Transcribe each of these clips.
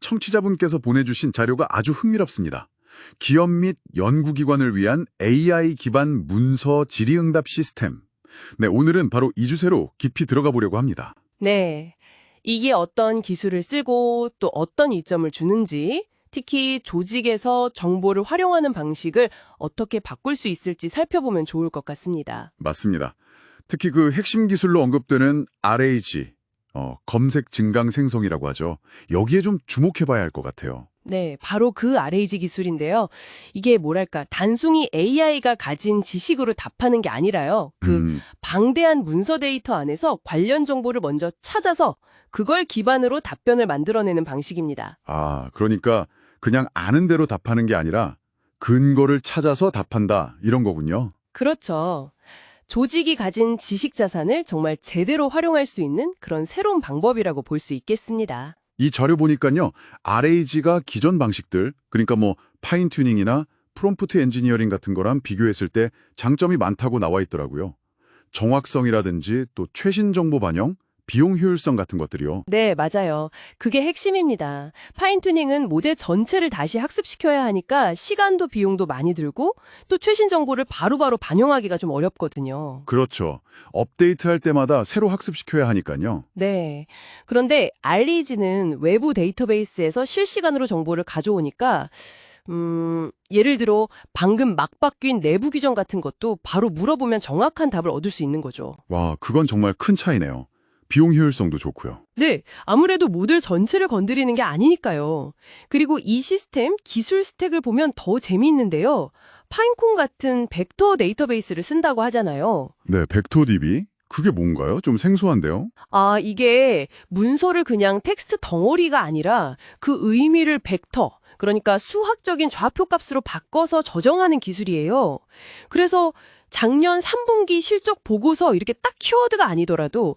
청취자분께서 보내주신 자료가 아주 흥미롭습니다. 기업 및 연구기관을 위한 AI 기반 문서 질의응답 시스템. 네, 오늘은 바로 이 주제로 깊이 들어가 보려고 합니다. 네. 이게 어떤 기술을 쓰고 또 어떤 이점을 주는지, 특히 조직에서 정보를 활용하는 방식을 어떻게 바꿀 수 있을지 살펴보면 좋을 것 같습니다. 맞습니다. 특히 그 핵심 기술로 언급되는 RAG, 검색 증강 생성이라고 하죠. 여기에 좀 주목해 봐야 할 것 같아요. 네, 바로 그 RAG 기술인데요. 이게 뭐랄까, 단순히 AI가 가진 지식으로 답하는 게 아니라요. 방대한 문서 데이터 안에서 관련 정보를 먼저 찾아서 그걸 기반으로 답변을 만들어내는 방식입니다. 그러니까 그냥 아는 대로 답하는 게 아니라 근거를 찾아서 답한다, 이런 거군요. 그렇죠. 조직이 가진 지식 자산을 정말 제대로 활용할 수 있는 그런 새로운 방법이라고 볼 수 있겠습니다. 이 자료 보니까요, RAG가 기존 방식들, 그러니까 뭐 파인튜닝이나 프롬프트 엔지니어링 같은 거랑 비교했을 때 장점이 많다고 나와 있더라고요. 정확성이라든지 또 최신 정보 반영, 비용 효율성 같은 것들이요. 네, 맞아요. 그게 핵심입니다. 파인튜닝은 모델 전체를 다시 학습시켜야 하니까 시간도 비용도 많이 들고 또 최신 정보를 바로바로 반영하기가 좀 어렵거든요. 그렇죠. 업데이트할 때마다 새로 학습시켜야 하니까요. 네. 그런데 알리지는 외부 데이터베이스에서 실시간으로 정보를 가져오니까 예를 들어 방금 막 바뀐 내부 규정 같은 것도 바로 물어보면 정확한 답을 얻을 수 있는 거죠. 와, 그건 정말 큰 차이네요. 비용 효율성도 좋고요. 네, 아무래도 모델 전체를 건드리는 게 아니니까요. 그리고 이 시스템, 기술 스택을 보면 더 재미있는데요. 파인콘 같은 벡터 데이터베이스를 쓴다고 하잖아요. 네, 벡터DB. 그게 뭔가요? 좀 생소한데요? 이게 문서를 그냥 텍스트 덩어리가 아니라 그 의미를 벡터, 그러니까 수학적인 좌표 값으로 바꿔서 저장하는 기술이에요. 그래서 작년 3분기 실적 보고서 이렇게 딱 키워드가 아니더라도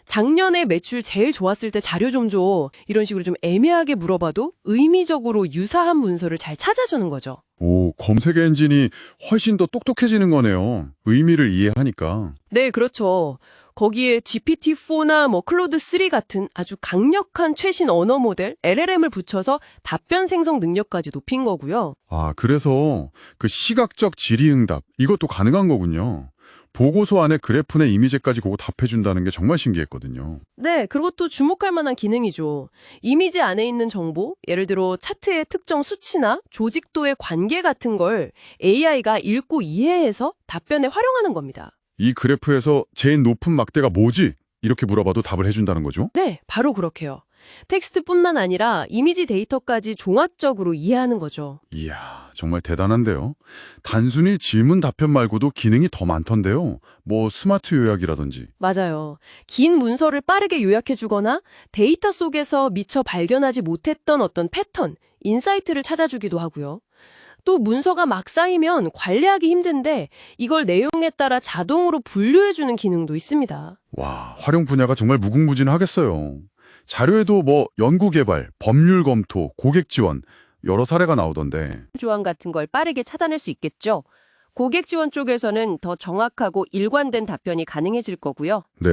작년에 매출 제일 좋았을 때 자료 좀 줘. 이런 식으로 좀 애매하게 물어봐도 의미적으로 유사한 문서를 잘 찾아주는 거죠. 오, 검색 엔진이 훨씬 더 똑똑해지는 거네요. 의미를 이해하니까. 네, 그렇죠. 거기에 GPT-4나 클로드3 같은 아주 강력한 최신 언어 모델 LLM을 붙여서 답변 생성 능력까지 높인 거고요. 그래서 그 시각적 질의응답, 이것도 가능한 거군요. 보고서 안에 그래프나 이미지까지 그거 답해준다는 게 정말 신기했거든요. 네, 그것도 주목할 만한 기능이죠. 이미지 안에 있는 정보, 예를 들어 차트의 특정 수치나 조직도의 관계 같은 걸 AI가 읽고 이해해서 답변에 활용하는 겁니다. 이 그래프에서 제일 높은 막대가 뭐지? 이렇게 물어봐도 답을 해준다는 거죠? 네, 바로 그렇게요. 텍스트뿐만 아니라 이미지 데이터까지 종합적으로 이해하는 거죠. 이야, 정말 대단한데요. 단순히 질문 답변 말고도 기능이 더 많던데요. 뭐 스마트 요약이라든지. 맞아요. 긴 문서를 빠르게 요약해주거나 데이터 속에서 미처 발견하지 못했던 어떤 패턴, 인사이트를 찾아주기도 하고요. 또 문서가 막 쌓이면 관리하기 힘든데 이걸 내용에 따라 자동으로 분류해주는 기능도 있습니다. 와, 활용 분야가 정말 무궁무진하겠어요. 자료에도 뭐 연구개발, 법률 검토, 고객 지원 여러 사례가 나오던데. 조항 같은 걸 빠르게 찾아낼 수 있겠죠. 고객 지원 쪽에서는 더 정확하고 일관된 답변이 가능해질 거고요. 네,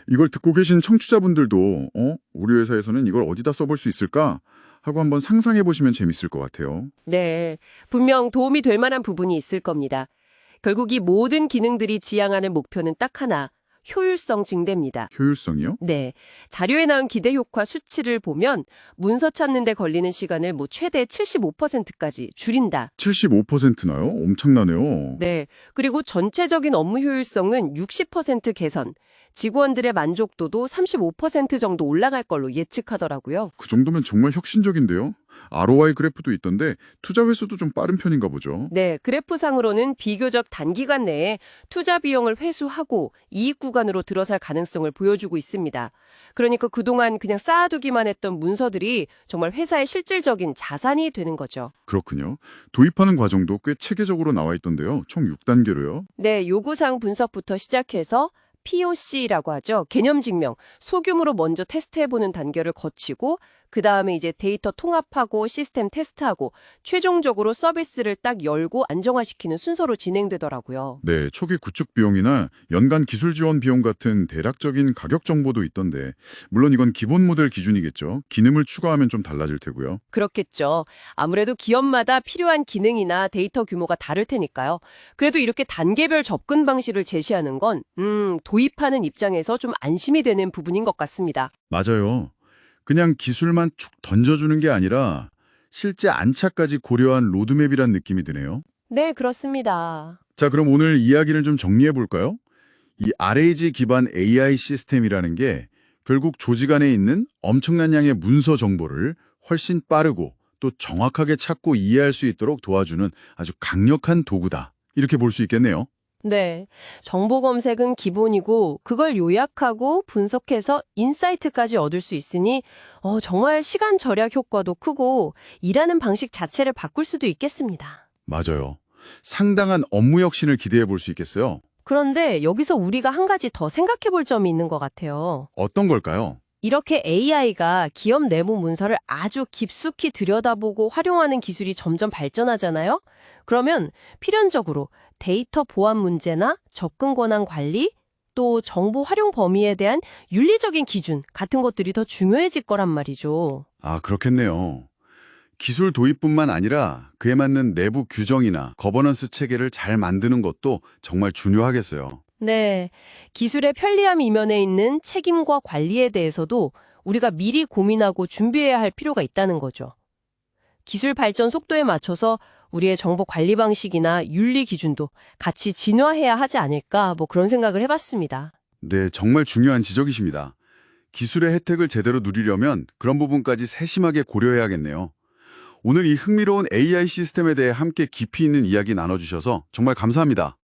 이걸 듣고 계신 청취자분들도 우리 회사에서는 이걸 어디다 써볼 수 있을까? 하고 한번 상상해 보시면 재밌을 것 같아요. 네, 분명 도움이 될 만한 부분이 있을 겁니다. 결국 이 모든 기능들이 지향하는 목표는 딱 하나, 효율성 증대입니다. 효율성이요? 네, 자료에 나온 기대 효과 수치를 보면 문서 찾는 데 걸리는 시간을 최대 75%까지 줄인다. 75%나요? 엄청나네요. 네, 그리고 전체적인 업무 효율성은 60% 개선, 직원들의 만족도도 35% 정도 올라갈 걸로 예측하더라고요. 그 정도면 정말 혁신적인데요. ROI 그래프도 있던데 투자 회수도 좀 빠른 편인가 보죠. 네, 그래프상으로는 비교적 단기간 내에 투자 비용을 회수하고 이익 구간으로 들어설 가능성을 보여주고 있습니다. 그러니까 그동안 그냥 쌓아두기만 했던 문서들이 정말 회사의 실질적인 자산이 되는 거죠. 그렇군요. 도입하는 과정도 꽤 체계적으로 나와 있던데요. 총 6단계로요. 네, 요구사항 분석부터 시작해서 POC라고 하죠. 개념 증명, 소규모로 먼저 테스트해보는 단계를 거치고 그 다음에 이제 데이터 통합하고 시스템 테스트하고 최종적으로 서비스를 딱 열고 안정화시키는 순서로 진행되더라고요. 네, 초기 구축 비용이나 연간 기술 지원 비용 같은 대략적인 가격 정보도 있던데 물론 이건 기본 모델 기준이겠죠. 기능을 추가하면 좀 달라질 테고요. 그렇겠죠. 아무래도 기업마다 필요한 기능이나 데이터 규모가 다를 테니까요. 그래도 이렇게 단계별 접근 방식을 제시하는 건 도입하는 입장에서 좀 안심이 되는 부분인 것 같습니다. 맞아요. 그냥 기술만 쭉 던져주는 게 아니라 실제 안착까지 고려한 로드맵이란 느낌이 드네요. 네, 그렇습니다. 자, 그럼 오늘 이야기를 좀 정리해 볼까요? 이 RAG 기반 AI 시스템이라는 게 결국 조직 안에 있는 엄청난 양의 문서 정보를 훨씬 빠르고 또 정확하게 찾고 이해할 수 있도록 도와주는 아주 강력한 도구다. 이렇게 볼 수 있겠네요. 네. 정보 검색은 기본이고 그걸 요약하고 분석해서 인사이트까지 얻을 수 있으니 정말 시간 절약 효과도 크고 일하는 방식 자체를 바꿀 수도 있겠습니다. 맞아요. 상당한 업무 혁신을 기대해 볼 수 있겠어요. 그런데 여기서 우리가 한 가지 더 생각해 볼 점이 있는 것 같아요. 어떤 걸까요? 이렇게 AI가 기업 내부 문서를 아주 깊숙이 들여다보고 활용하는 기술이 점점 발전하잖아요? 그러면 필연적으로 데이터 보안 문제나 접근 권한 관리, 또 정보 활용 범위에 대한 윤리적인 기준 같은 것들이 더 중요해질 거란 말이죠. 아, 그렇겠네요. 기술 도입뿐만 아니라 그에 맞는 내부 규정이나 거버넌스 체계를 잘 만드는 것도 정말 중요하겠어요. 네. 기술의 편리함 이면에 있는 책임과 관리에 대해서도 우리가 미리 고민하고 준비해야 할 필요가 있다는 거죠. 기술 발전 속도에 맞춰서 우리의 정보 관리 방식이나 윤리 기준도 같이 진화해야 하지 않을까 그런 생각을 해봤습니다. 네, 정말 중요한 지적이십니다. 기술의 혜택을 제대로 누리려면 그런 부분까지 세심하게 고려해야겠네요. 오늘 이 흥미로운 AI 시스템에 대해 함께 깊이 있는 이야기 나눠주셔서 정말 감사합니다.